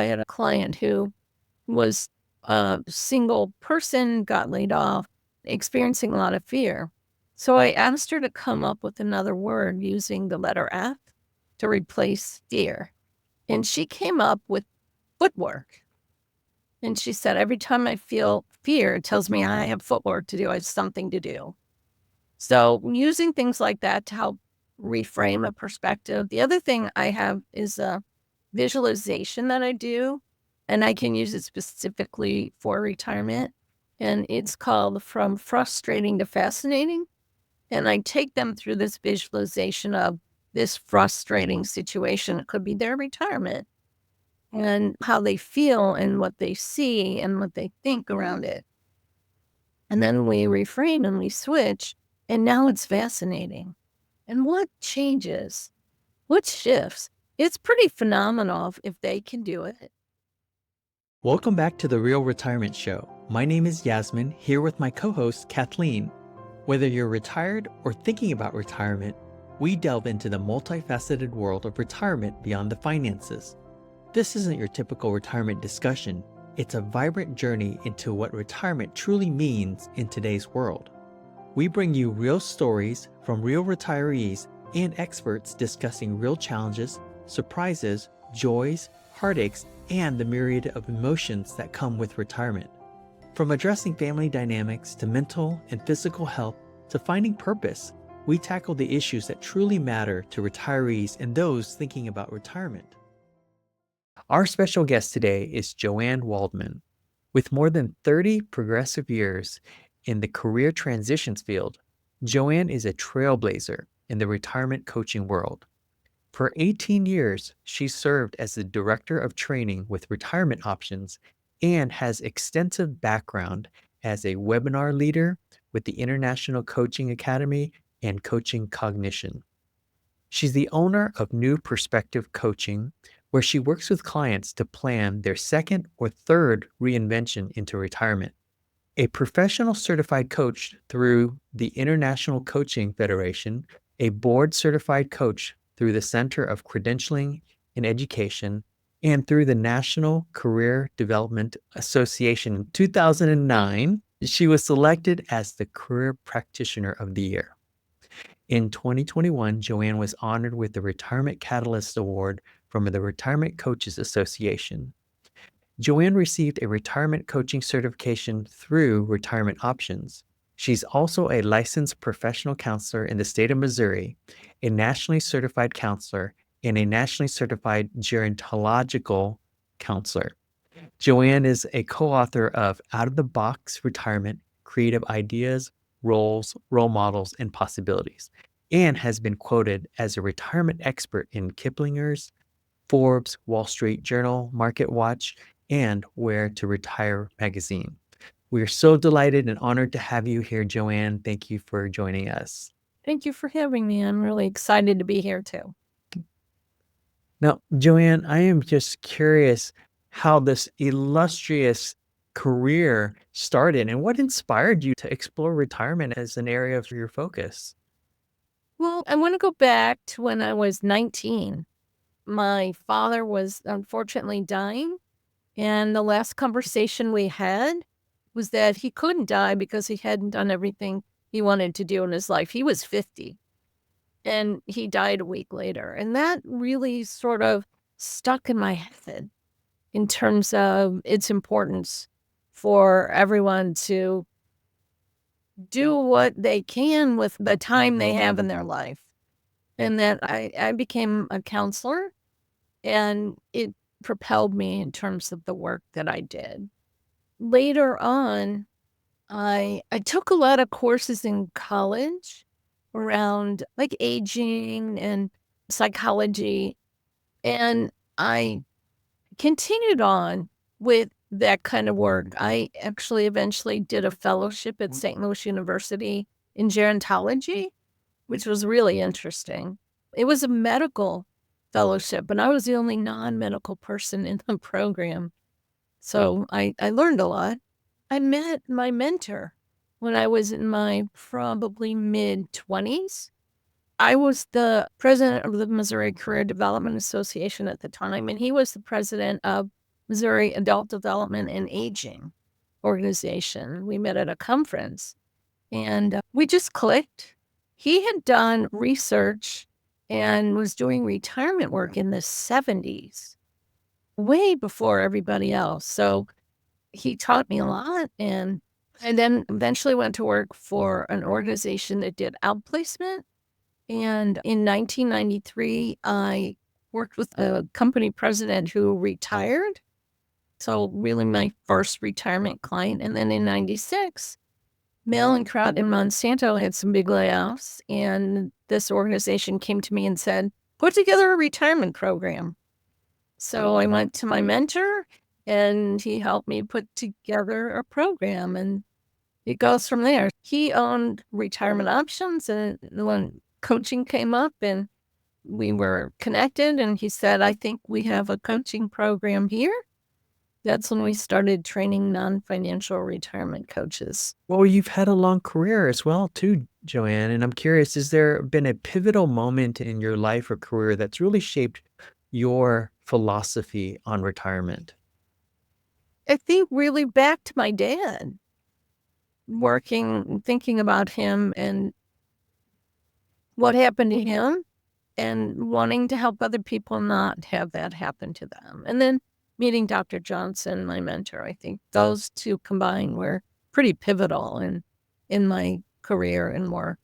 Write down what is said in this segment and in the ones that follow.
I had a client who was a single person, got laid off, experiencing a lot of fear. So I asked her to come up with another word using the letter F to replace fear. And she came up with footwork. And she said, every time I feel fear, it tells me I have footwork to do. I have something to do. So using things like that to help reframe a perspective. The other thing I have is a visualization that I do, and I can use it specifically for retirement. And it's called From Frustrating to Fascinating. And I take them through this visualization of this frustrating situation. It could be their retirement and how they feel and what they see and what they think around it. And then we reframe and we switch, and now it's fascinating. And what changes? What shifts? It's pretty phenomenal if they can do it. Welcome back to the Real Retirement Show. My name is Yasmin, here with my co-host Kathleen. Whether you're retired or thinking about retirement, we delve into the multifaceted world of retirement beyond the finances. This isn't your typical retirement discussion. It's a vibrant journey into what retirement truly means in today's world. We bring you real stories from real retirees and experts discussing real challenges, surprises, joys, heartaches, and the myriad of emotions that come with retirement. From addressing family dynamics to mental and physical health to finding purpose, we tackle the issues that truly matter to retirees and those thinking about retirement. Our special guest today is Joanne Waldman. With more than 30 progressive years in the career transitions field, Joanne is a trailblazer in the retirement coaching world. For 18 years, she served as the Director of Training with Retirement Options and has extensive background as a webinar leader with the International Coaching Academy and Coaching Cognition. She's the owner of New Perspective Coaching, where she works with clients to plan their second or third reinvention into retirement. A professional certified coach through the International Coaching Federation, a board certified coach through the Center of Credentialing and Education, and through the National Career Development Association in 2009, she was selected as the Career Practitioner of the Year. In 2021, Joanne was honored with the Retirement Catalyst Award from the Retirement Coaches Association. Joanne received a retirement coaching certification through Retirement Options. She's also a licensed professional counselor in the state of Missouri, a nationally certified counselor, and a nationally certified gerontological counselor. Joanne is a co-author of Out of the Box Retirement, Creative Ideas, Roles, Role Models, and Possibilities, and has been quoted as a retirement expert in Kiplinger's, Forbes, Wall Street Journal, Market Watch, and Where to Retire magazine. We are so delighted and honored to have you here, Joanne. Thank you for joining us. Thank you for having me. I'm really excited to be here too. Now, Joanne, I am just curious how this illustrious career started and what inspired you to explore retirement as an area of your focus. Well, I want to go back to when I was 19. My father was unfortunately dying, and the last conversation we had was that he couldn't die because he hadn't done everything he wanted to do in his life. He was 50, and he died a week later. And that really sort of stuck in my head in terms of its importance for everyone to do what they can with the time they have in their life. And that I became a counselor, and it propelled me in terms of the work that I did. Later on, I took a lot of courses in college around like aging and psychology, and I continued on with that kind of work. I actually eventually did a fellowship at St. Louis University in gerontology, which was really interesting. It was a medical fellowship, and I was the only non-medical person in the program. So I learned a lot. I met my mentor when I was in my probably mid-20s. I was the president of the Missouri Career Development Association at the time, and he was the president of Missouri Adult Development and Aging organization. We met at a conference and we just clicked. He had done research and was doing retirement work in the 70s, way before everybody else. So he taught me a lot and then eventually went to work for an organization that did outplacement. And in 1993, I worked with a company president who retired. So really my first retirement client. And then in 96, Mallinckrodt and Monsanto had some big layoffs. And this organization came to me and said, put together a retirement program. So I went to my mentor and he helped me put together a program and it goes from there. He owned retirement options and when coaching came up and we were connected and he said, I think we have a coaching program here. That's when we started training non-financial retirement coaches. Well, you've had a long career as well, too, Joanne. And I'm curious, has there been a pivotal moment in your life or career that's really shaped your philosophy on retirement? I think really back to my dad, thinking about him and what happened to him and wanting to help other people not have that happen to them. And then meeting Dr. Johnson, my mentor, I think those two combined were pretty pivotal in my career and work.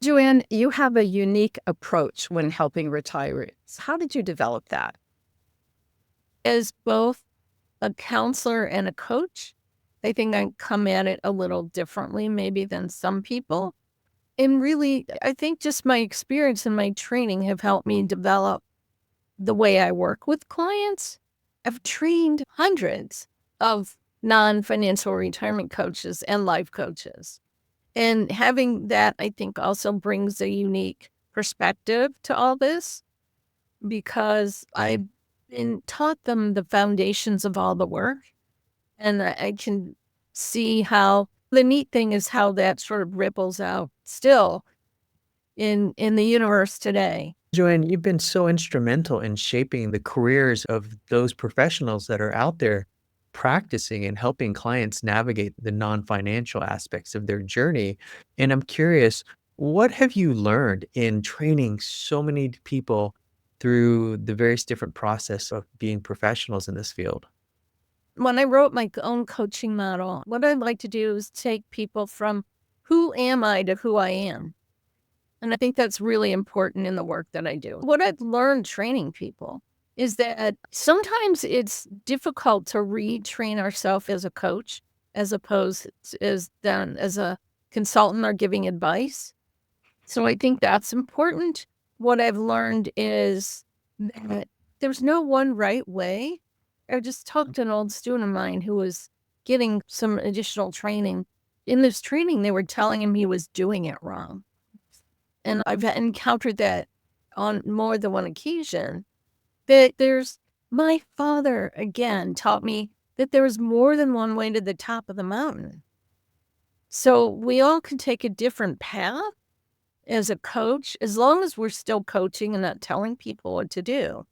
Joanne, you have a unique approach when helping retirees. How did you develop that? As both a counselor and a coach, I think I come at it a little differently maybe than some people. And really, I think just my experience and my training have helped me develop the way I work with clients. I've trained hundreds of non-financial retirement coaches and life coaches. And having that, I think, also brings a unique perspective to all this because I've taught them the foundations of all the work. And I can see how the neat thing is how that sort of ripples out still in the universe today. Joanne, you've been so instrumental in shaping the careers of those professionals that are out there practicing and helping clients navigate the non-financial aspects of their journey. And I'm curious, what have you learned in training so many people through the various different process of being professionals in this field? When I wrote my own coaching model, what I'd like to do is take people from who am I to who I am. And I think that's really important in the work that I do. What I've learned training people is that sometimes it's difficult to retrain ourselves as a coach as opposed as then as a consultant or giving advice. So I think that's important. What I've learned is that there's no one right way. I just talked to an old student of mine who was getting some additional training. In this training, they were telling him he was doing it wrong. And I've encountered that on more than one occasion, that my father, again, taught me that there was more than one way to the top of the mountain. So we all can take a different path as a coach, as long as we're still coaching and not telling people what to do.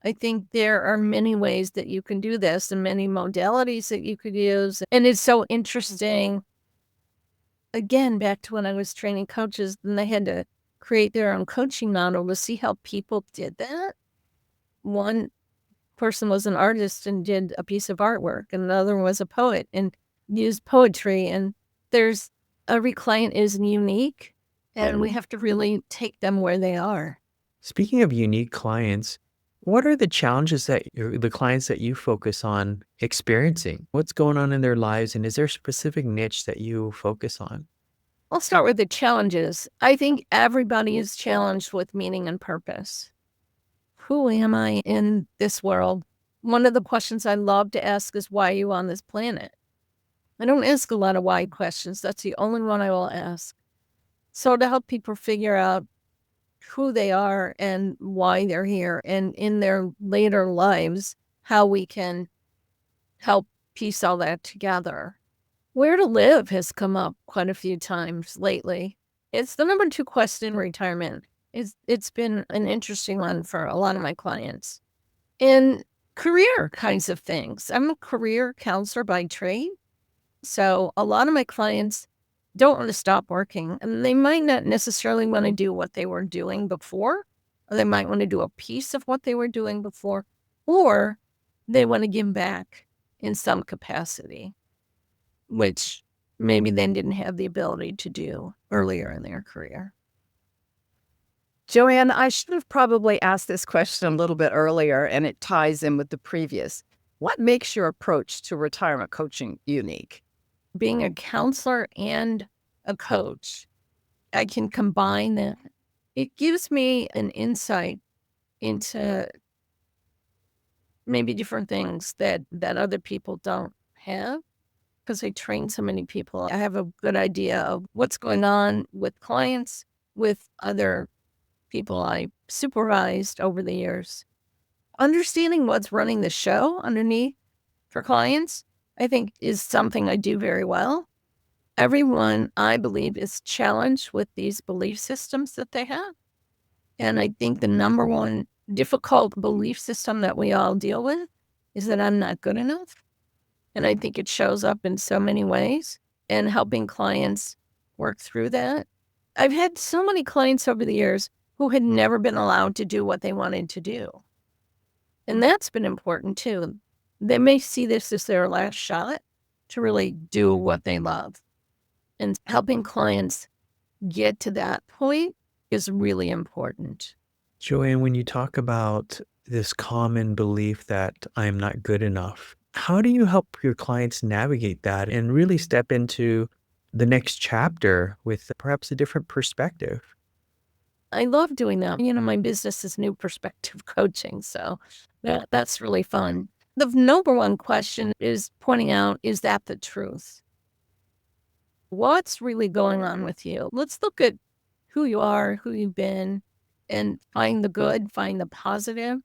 I think there are many ways that you can do this and many modalities that you could use. And it's so interesting. Again, back to when I was training coaches, and they had to create their own coaching model to see how people did that. One person was an artist and did a piece of artwork, and another was a poet and used poetry. And every client is unique, and we have to really take them where they are. Speaking of unique clients, what are the challenges that the clients that you focus on experiencing? What's going on in their lives, and is there a specific niche that you focus on? I'll start with the challenges. I think everybody is challenged with meaning and purpose. Who am I in this world? One of the questions I love to ask is, why are you on this planet? I don't ask a lot of why questions. That's the only one I will ask. So to help people figure out who they are and why they're here, and in their later lives, how we can help piece all that together. Where to live has come up quite a few times lately. It's the number 2 question in retirement. It's been an interesting one for a lot of my clients. And career kinds of things. I'm a career counselor by trade. So a lot of my clients don't want to stop working, and they might not necessarily want to do what they were doing before, or they might want to do a piece of what they were doing before, or they want to give back in some capacity, which maybe they didn't have the ability to do earlier in their career. Joanne, I should have probably asked this question a little bit earlier, and it ties in with the previous. What makes your approach to retirement coaching unique? Being a counselor and a coach, I can combine that. It gives me an insight into maybe different things that other people don't have, because I train so many people. I have a good idea of what's going on with clients, with other people I supervised over the years. Understanding what's running the show underneath for clients, I think, is something I do very well. Everyone, I believe, is challenged with these belief systems that they have. And I think the number one difficult belief system that we all deal with is that I'm not good enough. And I think it shows up in so many ways, and helping clients work through that. I've had so many clients over the years who had never been allowed to do what they wanted to do. And that's been important too. They may see this as their last shot to really do what they love. And helping clients get to that point is really important. Joanne, when you talk about this common belief that I'm not good enough, how do you help your clients navigate that and really step into the next chapter with perhaps a different perspective? I love doing that. My business is new perspective coaching, so that's really fun. The number one question is pointing out, is that the truth? What's really going on with you? Let's look at who you are, who you've been, and find the good, find the positive.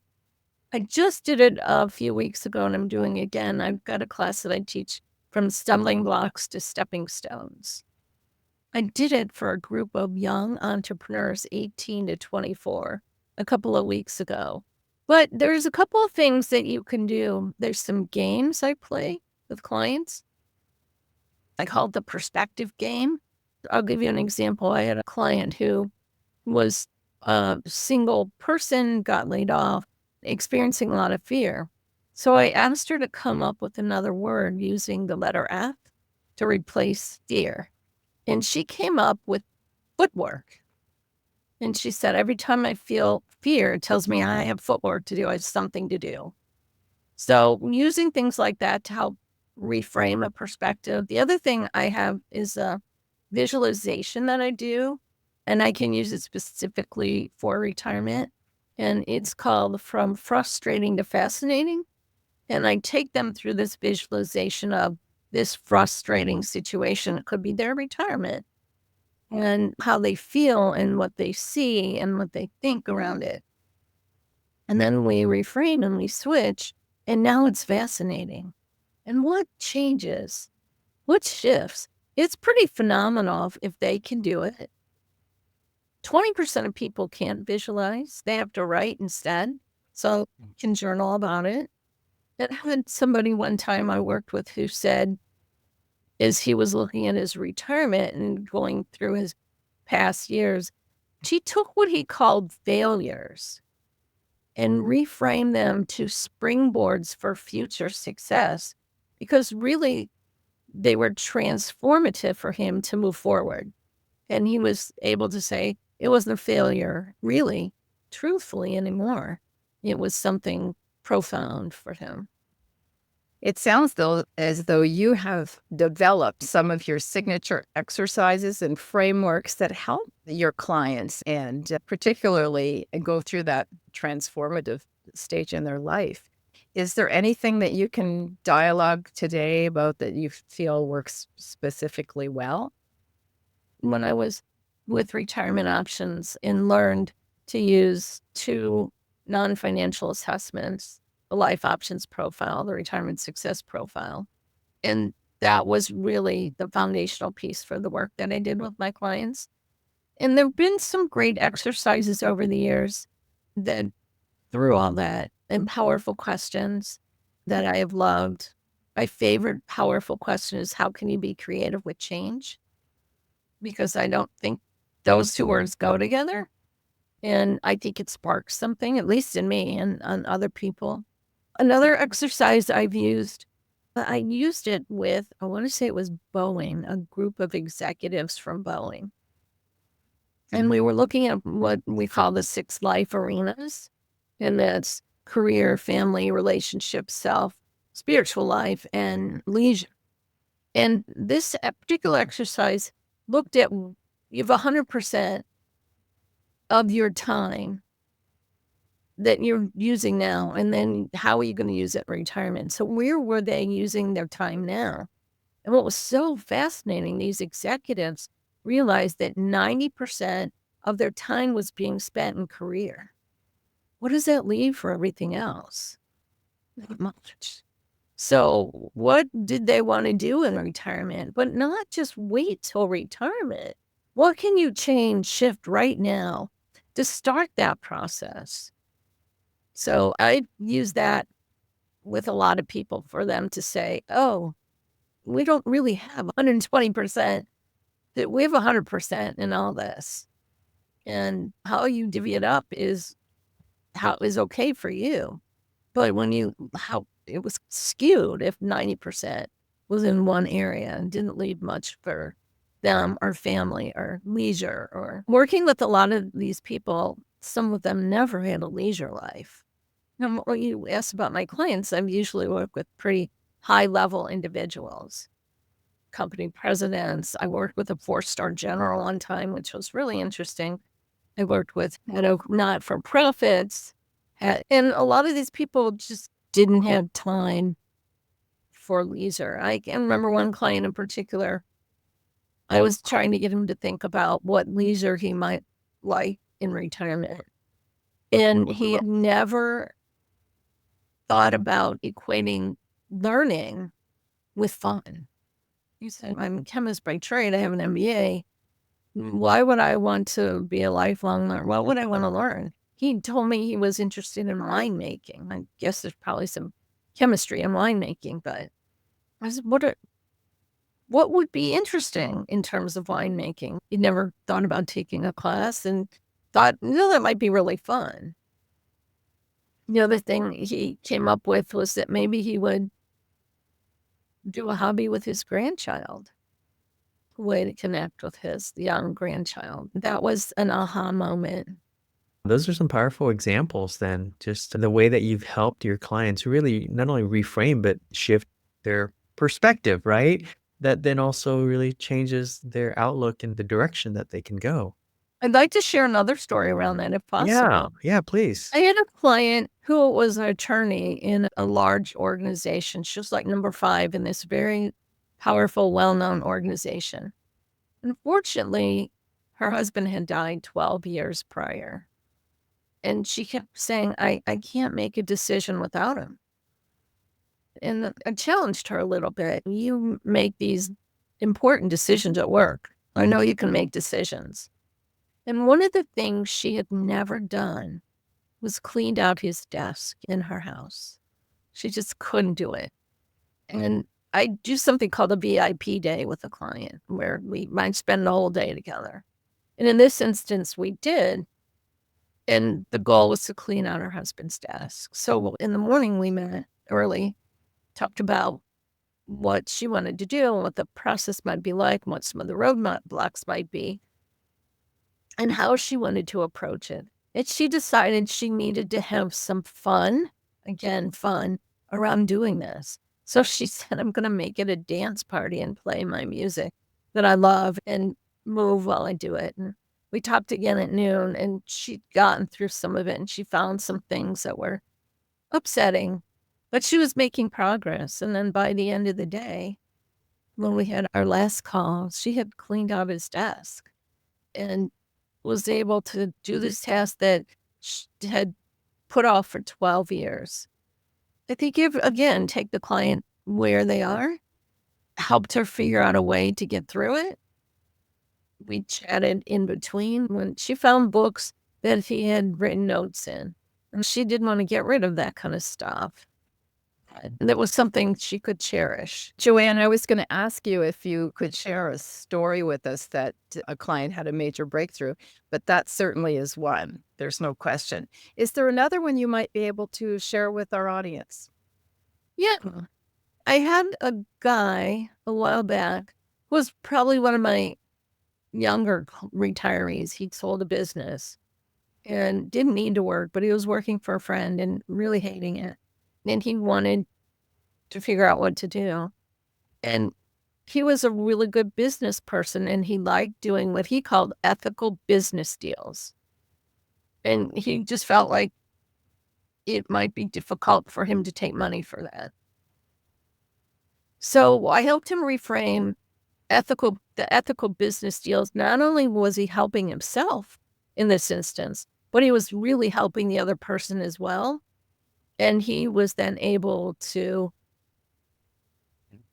I just did it a few weeks ago, and I'm doing it again. I've got a class that I teach, from stumbling blocks to stepping stones. I did it for a group of young entrepreneurs, 18 to 24, a couple of weeks ago. But there's a couple of things that you can do. There's some games I play with clients. I call it the perspective game. I'll give you an example. I had a client who was a single person, got laid off, experiencing a lot of fear. So I asked her to come up with another word using the letter F to replace fear. And she came up with footwork. And she said, every time I feel fear, it tells me I have footwork to do. I have something to do. So using things like that to help reframe a perspective. The other thing I have is a visualization that I do, and I can use it specifically for retirement. And it's called From Frustrating to Fascinating. And I take them through this visualization of this frustrating situation. It could be their retirement, and how they feel and what they see and what they think around it. And then we reframe and we switch, and now it's fascinating. And what changes? What shifts? It's pretty phenomenal if they can do it. 20% of people can't visualize. They have to write instead. So can journal about it. I had somebody one time I worked with who said, as he was looking at his retirement and going through his past years, he took what he called failures and reframed them to springboards for future success, because really they were transformative for him to move forward. And he was able to say it wasn't a failure, really, truthfully anymore. It was something profound for him. It sounds as though you have developed some of your signature exercises and frameworks that help your clients, and particularly go through that transformative stage in their life. Is there anything that you can dialogue today about that you feel works specifically well? When I was with retirement options and learned to use two non-financial assessments, the life options profile, the retirement success profile. And that was really the foundational piece for the work that I did with my clients. And there've been some great exercises over the years that through all that and powerful questions that I have loved. My favorite powerful question is, how can you be creative with change? Because I don't think those two words go together. And I think it sparks something, at least in me and on other people. Another exercise I used it with, I want to say it was Boeing, a group of executives from Boeing. And we were looking at what we call the 6 life arenas, and that's career, family, relationship, self, spiritual life, and leisure. And this particular exercise looked at you have 100% of your time that you're using now, and then how are you going to use it in retirement? So where were they using their time now? And what was so fascinating, these executives realized that 90% of their time was being spent in career. What does that leave for everything else? Not much. So what did they want to do in retirement? But not just wait till retirement. What can you change, shift right now to start that process? So I use that with a lot of people for them to say, oh, we don't really have 120%, that we have 100% in all this. And how you divvy it up is how is okay for you. But how it was skewed if 90% was in one area and didn't leave much for them or family or leisure, or working with a lot of these people, some of them never had a leisure life. And when you ask about my clients, I've usually worked with pretty high level individuals, company presidents. I worked with a 4-star general one time, which was really interesting. I worked with not for profits. And a lot of these people just didn't have time for leisure. I can remember one client in particular. I was trying to get him to think about what leisure he might like in retirement. And he had never thought about equating learning with fun. He said, I'm a chemist by trade. I have an MBA. Why would I want to be a lifelong learner? What would I want to learn? He told me he was interested in winemaking. I guess there's probably some chemistry in winemaking, but I said, what would be interesting in terms of winemaking? He never thought about taking a class and thought, that might be really fun. The other thing he came up with was that maybe he would do a hobby with his grandchild, a way to connect with his young grandchild. That was an aha moment. Those are some powerful examples then, just the way that you've helped your clients really not only reframe, but shift their perspective, right? That then also really changes their outlook and the direction that they can go. I'd like to share another story around that if Yeah, possible. yeah, please. I had a client who was an attorney in a large organization. She was like number 5 in this very powerful, well-known organization. Unfortunately, her husband had died 12 years prior. And she kept saying, I can't make a decision without him. And I challenged her a little bit. You make these important decisions at work. I know you can make decisions. And one of the things she had never done was cleaned out his desk in her house. She just couldn't do it. And I do something called a VIP day with a client where we might spend the whole day together. And in this instance, we did. And the goal was to clean out her husband's desk. So in the morning, we met early, talked about what she wanted to do and what the process might be like, and what some of the roadblocks might be, and how she wanted to approach it. And she decided she needed to have some fun, again, fun, around doing this. So she said, I'm going to make it a dance party and play my music that I love and move while I do it. And we talked again at noon, and she'd gotten through some of it, and she found some things that were upsetting, but she was making progress. And then by the end of the day, when we had our last call, she had cleaned out his desk and was able to do this task that she had put off for 12 years. I think again, take the client where they are, helped her figure out a way to get through it. We chatted in between when she found books that he had written notes in. And she didn't want to get rid of that kind of stuff. And it was something she could cherish. Joanne, I was going to ask you if you could share a story with us that a client had a major breakthrough, but that certainly is one. There's no question. Is there another one you might be able to share with our audience? Yeah. I had a guy a while back who was probably one of my younger retirees. He'd sold a business and didn't need to work, but he was working for a friend and really hating it. And he wanted to figure out what to do. And he was a really good business person, and he liked doing what he called ethical business deals. And he just felt like it might be difficult for him to take money for that. So I helped him reframe the ethical business deals. Not only was he helping himself in this instance, but he was really helping the other person as well. And he was then able to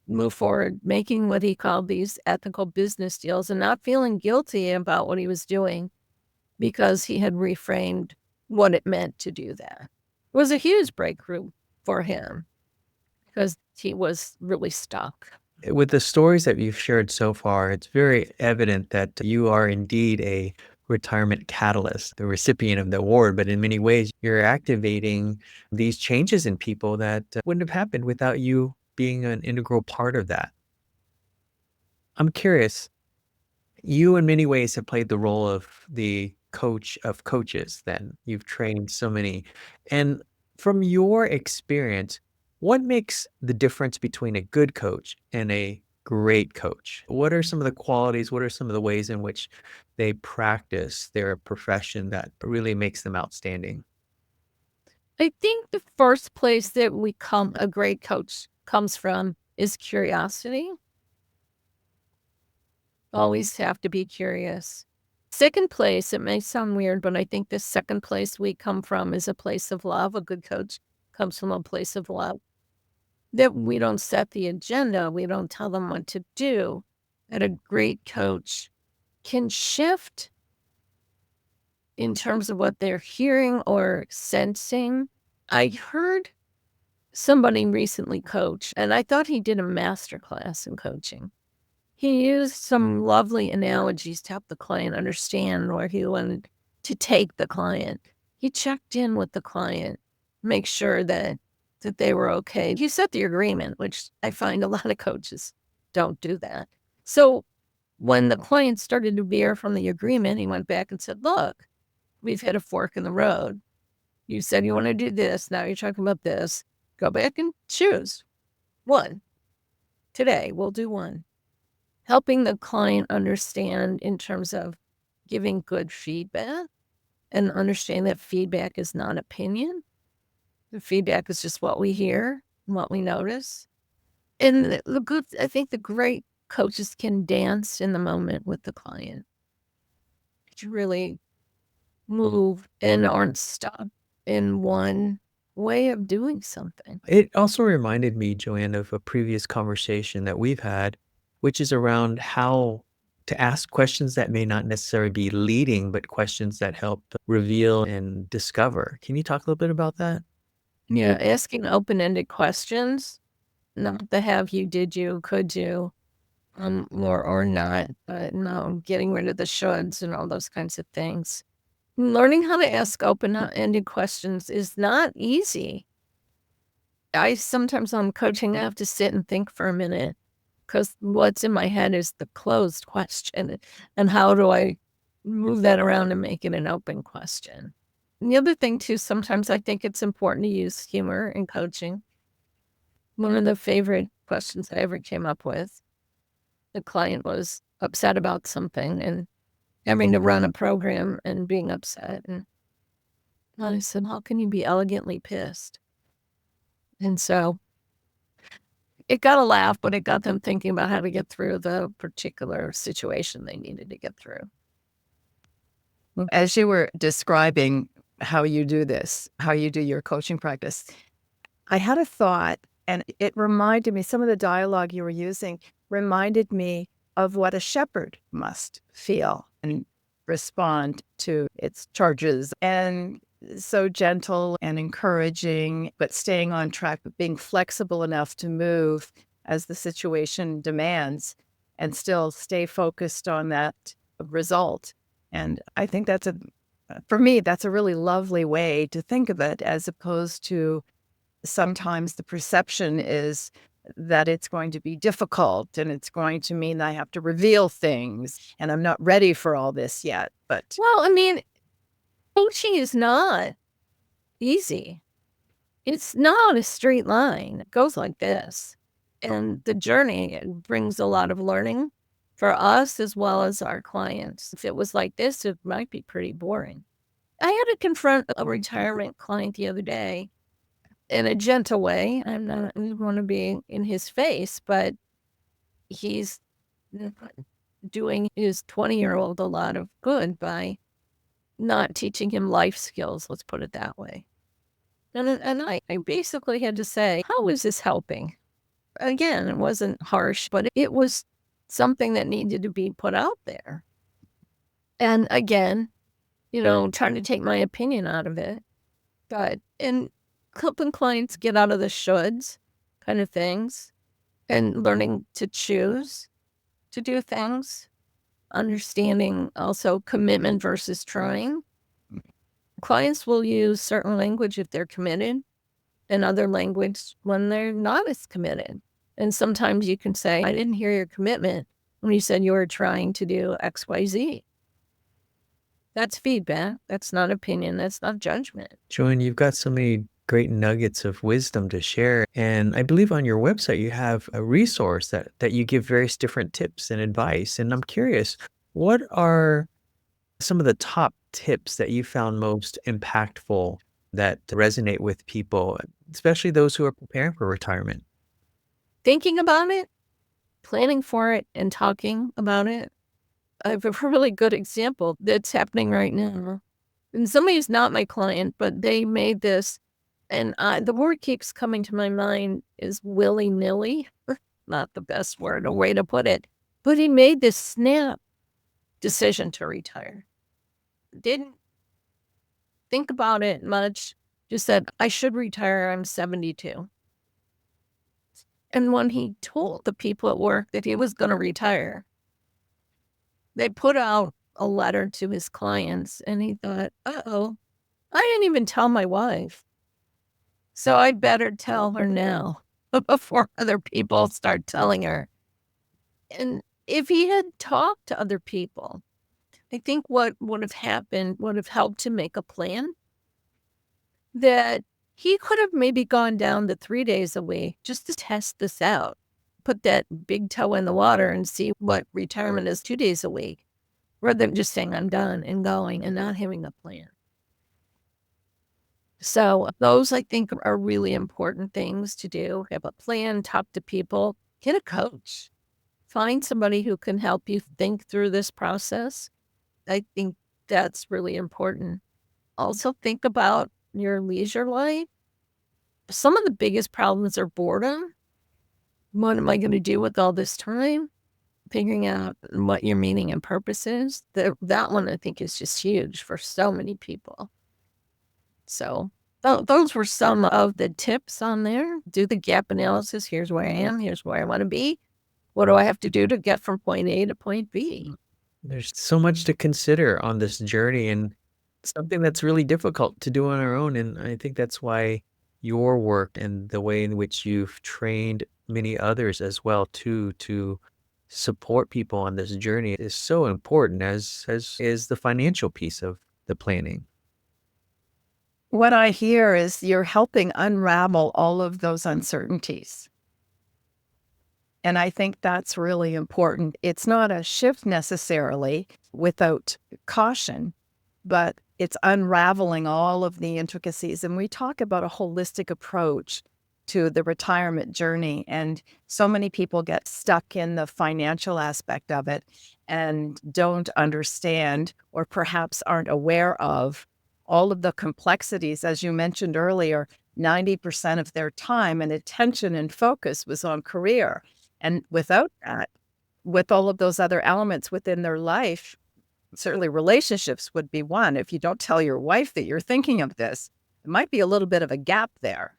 move forward, making what he called these ethical business deals and not feeling guilty about what he was doing because he had reframed what it meant to do that. It was a huge breakthrough for him because he was really stuck. With the stories that you've shared so far, it's very evident that you are indeed a retirement catalyst, the recipient of the award, but in many ways, you're activating these changes in people that wouldn't have happened without you being an integral part of that. I'm curious, you in many ways have played the role of the coach of coaches then. You've trained so many. And from your experience, what makes the difference between a good coach and a great coach? What are some of the qualities? What are some of the ways in which they practice their profession that really makes them outstanding? I think the first place that a great coach comes from is curiosity. Always have to be curious. Second place, it may sound weird, but I think the second place we come from is a place of love. A good coach comes from a place of love. That we don't set the agenda, we don't tell them what to do. That a great coach can shift in terms of what they're hearing or sensing. I heard somebody recently coach, and I thought he did a master class in coaching. He used some lovely analogies to help the client understand where he wanted to take the client. He checked in with the client, make sure that they were okay. He set the agreement, which I find a lot of coaches don't do that. So when the client started to veer from the agreement, he went back and said, "Look, we've hit a fork in the road. You said you want to do this. Now you're talking about this. Go back and choose one. Today, we'll do one." Helping the client understand in terms of giving good feedback and understand that feedback is not opinion. The feedback is just what we hear and what we notice. And I think the great coaches can dance in the moment with the client to really move and aren't stuck in one way of doing something. It also reminded me, Joanne, of a previous conversation that we've had, which is around how to ask questions that may not necessarily be leading, but questions that help reveal and discover. Can you talk a little bit about that? Yeah, asking open-ended questions, not the have you, did you, could you, or not, but no, getting rid of the shoulds and all those kinds of things. Learning how to ask open-ended questions is not easy. I sometimes on coaching, I have to sit and think for a minute because what's in my head is the closed question, and how do I move that around and make it an open question? And the other thing too, sometimes I think it's important to use humor in coaching. One of the favorite questions I ever came up with, the client was upset about something and having to run a program and being upset. And I said, "How can you be elegantly pissed?" And so it got a laugh, but it got them thinking about how to get through the particular situation they needed to get through. As you were describing how you do this, how you do your coaching practice, I had a thought, and it reminded me, some of the dialogue you were using reminded me of what a shepherd must feel and respond to its charges. And so gentle and encouraging, but staying on track, but being flexible enough to move as the situation demands and still stay focused on that result. And I think for me, that's a really lovely way to think of it, as opposed to sometimes the perception is that it's going to be difficult and it's going to mean I have to reveal things and I'm not ready for all this yet. But Well, I mean, coaching is not easy. It's not a straight line. It goes like this. And the journey, it brings a lot of learning for us as well as our clients. If it was like this, it might be pretty boring. I had to confront a retirement client the other day in a gentle way. I don't want to be in his face, but he's doing his 20-year-old a lot of good by not teaching him life skills, let's put it that way. And I basically had to say, how is this helping? Again, it wasn't harsh, but it was something that needed to be put out there. And again, trying to take my opinion out of it. And helping clients get out of the shoulds kind of things and learning to choose to do things, understanding also commitment versus trying. Clients will use certain language if they're committed and other language when they're not as committed. And sometimes you can say, I didn't hear your commitment when you said you were trying to do XYZ. That's feedback. That's not opinion. That's not judgment. Joanne, you've got so many great nuggets of wisdom to share. And I believe on your website, you have a resource that you give various different tips and advice. And I'm curious, what are some of the top tips that you found most impactful that resonate with people, especially those who are preparing for retirement? Thinking about it, planning for it, and talking about it. I have a really good example that's happening right now. And somebody who's not my client, but they made this, and the word keeps coming to my mind is willy-nilly. Not the best word, a way to put it. But he made this snap decision to retire. Didn't think about it much. Just said, I should retire. I'm 72. And when he told the people at work that he was going to retire, they put out a letter to his clients, and he thought, uh-oh, I didn't even tell my wife. So I better tell her now before other people start telling her. And if he had talked to other people, I think what would have happened would have helped to make a plan that he could have maybe gone down to 3 days a week just to test this out, put that big toe in the water and see what retirement is 2 days a week, rather than just saying, I'm done and going and not having a plan. So those, I think, are really important things to do. Have a plan, talk to people, get a coach, find somebody who can help you think through this process. I think that's really important. Also think about your leisure life. Some of the biggest problems are boredom. What am I going to do with all this time? Figuring out what your meaning and purpose is. That one, I think, is just huge for so many people. So those were some of the tips on there. Do the gap analysis. Here's where I am. Here's where I want to be. What do I have to do to get from point A to point B? There's so much to consider on this journey and something that's really difficult to do on our own. And I think that's why your work and the way in which you've trained many others as well too to support people on this journey is so important, as is the financial piece of the planning. what I hear is you're helping unravel all of those uncertainties. And I think that's really important. It's not a shift necessarily without caution, but it's unraveling all of the intricacies. And we talk about a holistic approach to the retirement journey. And so many people get stuck in the financial aspect of it and don't understand, or perhaps aren't aware of, all of the complexities. As you mentioned earlier, 90% of their time and attention and focus was on career. And without that, with all of those other elements within their life, Certainly relationships would be one. If you don't tell your wife that you're thinking of this, it might be a little bit of a gap there.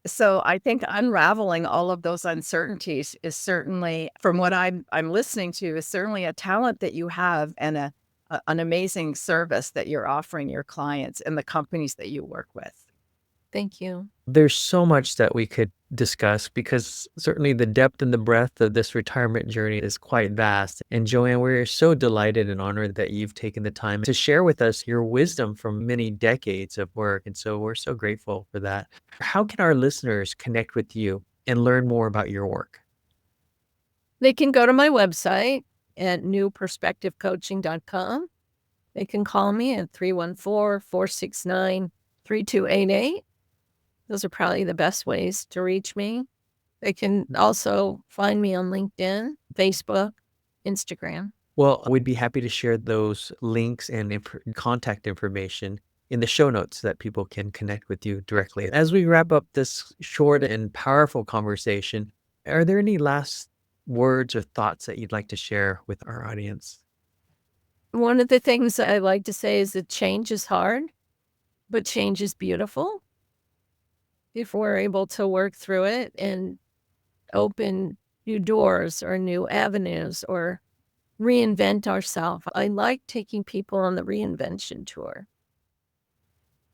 So I think unraveling all of those uncertainties is certainly, from what I'm listening to, is certainly a talent that you have and an amazing service that you're offering your clients and the companies that you work with. Thank you. There's so much that we could discuss because certainly the depth and the breadth of this retirement journey is quite vast. And Joanne, we're so delighted and honored that you've taken the time to share with us your wisdom from many decades of work. And so we're so grateful for that. How can our listeners connect with you and learn more about your work? They can go to my website at newperspectivecoaching.com. They can call me at 314-469-3288. Those are probably the best ways to reach me. They can also find me on LinkedIn, Facebook, Instagram. Well, we'd be happy to share those links and contact information in the show notes so that people can connect with you directly. As we wrap up this short and powerful conversation, are there any last words or thoughts that you'd like to share with our audience? One of the things I like to say is that change is hard, but change is beautiful. If we're able to work through it and open new doors or new avenues or reinvent ourselves. I like taking people on the reinvention tour.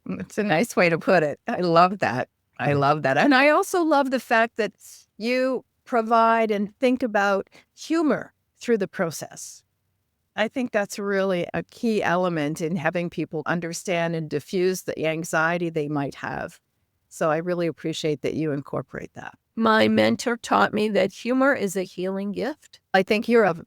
It's a nice way to put it. I love that. I love that. And I also love the fact that you provide and think about humor through the process. I think that's really a key element in having people understand and diffuse the anxiety they might have. So I really appreciate that you incorporate that. My mentor taught me that humor is a healing gift. I think you're an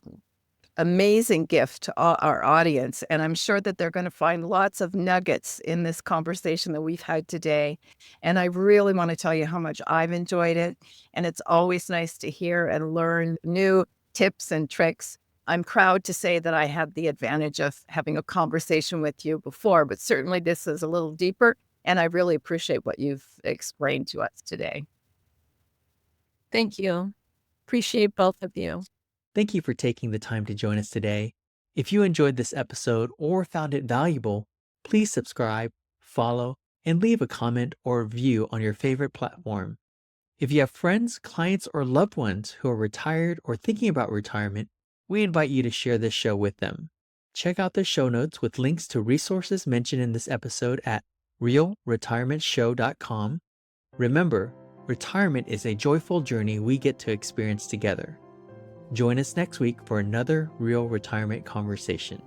amazing gift to our audience, and I'm sure that they're going to find lots of nuggets in this conversation that we've had today. And I really want to tell you how much I've enjoyed it, and it's always nice to hear and learn new tips and tricks. I'm proud to say that I had the advantage of having a conversation with you before, but certainly this is a little deeper, and I really appreciate what you've explained to us today. Thank you. Appreciate both of you. Thank you for taking the time to join us today. If you enjoyed this episode or found it valuable, please subscribe, follow, and leave a comment or review on your favorite platform. If you have friends, clients, or loved ones who are retired or thinking about retirement, we invite you to share this show with them. Check out the show notes with links to resources mentioned in this episode at realretirementshow.com. Remember, retirement is a joyful journey we get to experience together. Join us next week for another Real Retirement Conversation.